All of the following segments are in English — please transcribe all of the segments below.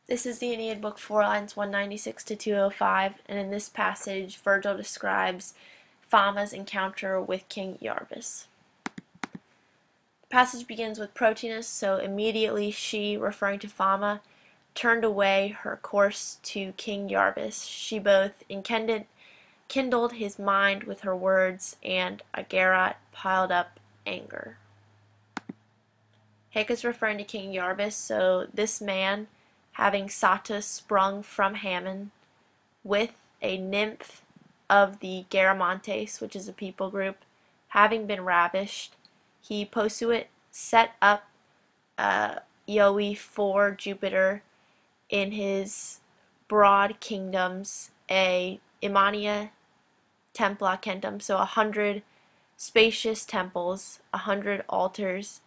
This is the Aeneid, Book 4, lines 196 to 205, and in this passage, Virgil describes Fama's encounter with King Iarbas. The passage begins with Protinus, so immediately she, referring to Fama, turned away her course to King Iarbas. She both kindled his mind with her words, and Agerat piled up anger. Hecus referring to King Iarbas, so this man, having Sata sprung from Hammon, with a nymph of the Garamantes, which is a people group, having been ravished, he posuit set up Ioe for Jupiter in his broad kingdoms, a Imania templa centum, so 100 spacious temples, 100 altars,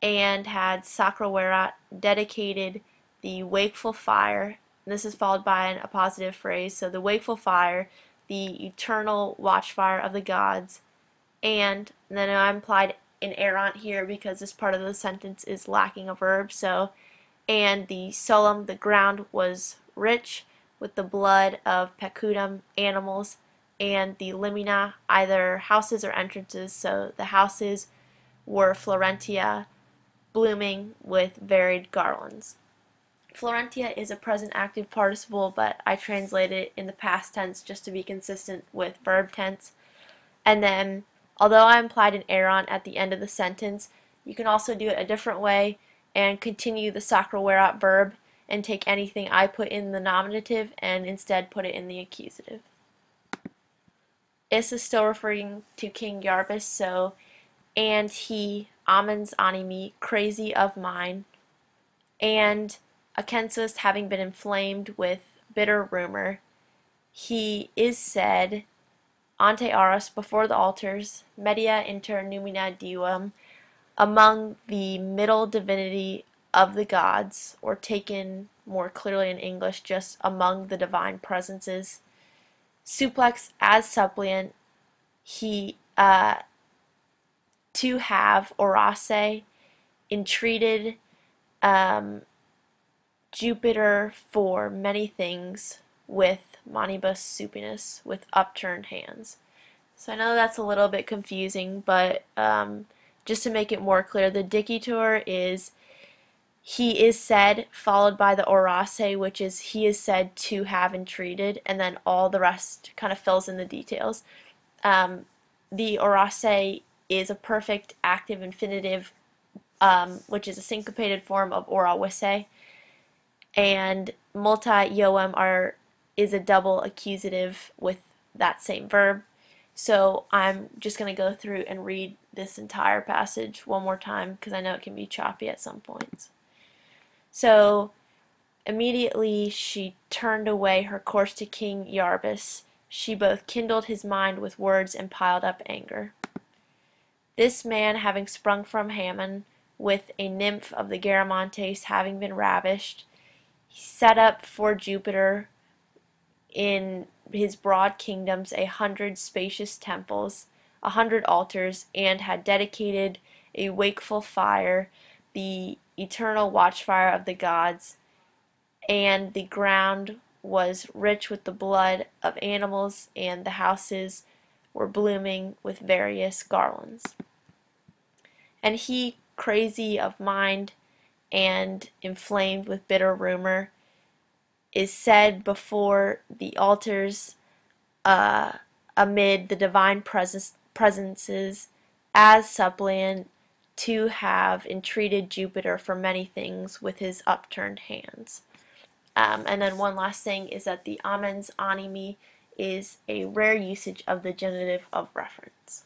and had Sacraverat dedicated the wakeful fire, and this is followed by an appositive phrase, so the wakeful fire, the eternal watchfire of the gods, and then I implied an errant here because this part of the sentence is lacking a verb, so, and the solum, the ground, was rich with the blood of pecudum, animals, and the limina, either houses or entrances, so the houses were Florentia, blooming with varied garlands. Florentia is a present active participle, but I translate it in the past tense just to be consistent with verb tense. And then, although I implied an errant at the end of the sentence, you can also do it a different way and continue the Sacraverat verb and take anything I put in the nominative and instead put it in the accusative. Is still referring to King Iarbas, so, and he, amens animi, crazy of mind, and Acensus having been inflamed with bitter rumor, he is said, ante aros, before the altars, media inter numina divum, among the middle divinity of the gods, or taken more clearly in English, just among the divine presences. Supplex as suppliant, he, to have, orace, entreated, Jupiter for many things with manibus supinus, with upturned hands. So I know that's a little bit confusing, but just to make it more clear, the dicitur is he is said, followed by the orace, which is he is said to have entreated, and then all the rest kind of fills in the details. The orace is a perfect active infinitive, which is a syncopated form of ora visse, and multi ioem is a double accusative with that same verb. So I'm just going to go through and read this entire passage one more time because I know it can be choppy at some points. So immediately she turned away her course to King Iarbas. She both kindled his mind with words and piled up anger. This man, having sprung from Hammon, with a nymph of the Garamantes having been ravished, he set up for Jupiter in his broad kingdoms 100 spacious temples, 100 altars, and had dedicated a wakeful fire, the eternal watchfire of the gods, and the ground was rich with the blood of animals, and the houses were blooming with various garlands. And he, crazy of mind and inflamed with bitter rumor, is said before the altars amid the divine presences as suppliant to have entreated Jupiter for many things with his upturned hands. And then one last thing is that the amens animi is a rare usage of the genitive of reference.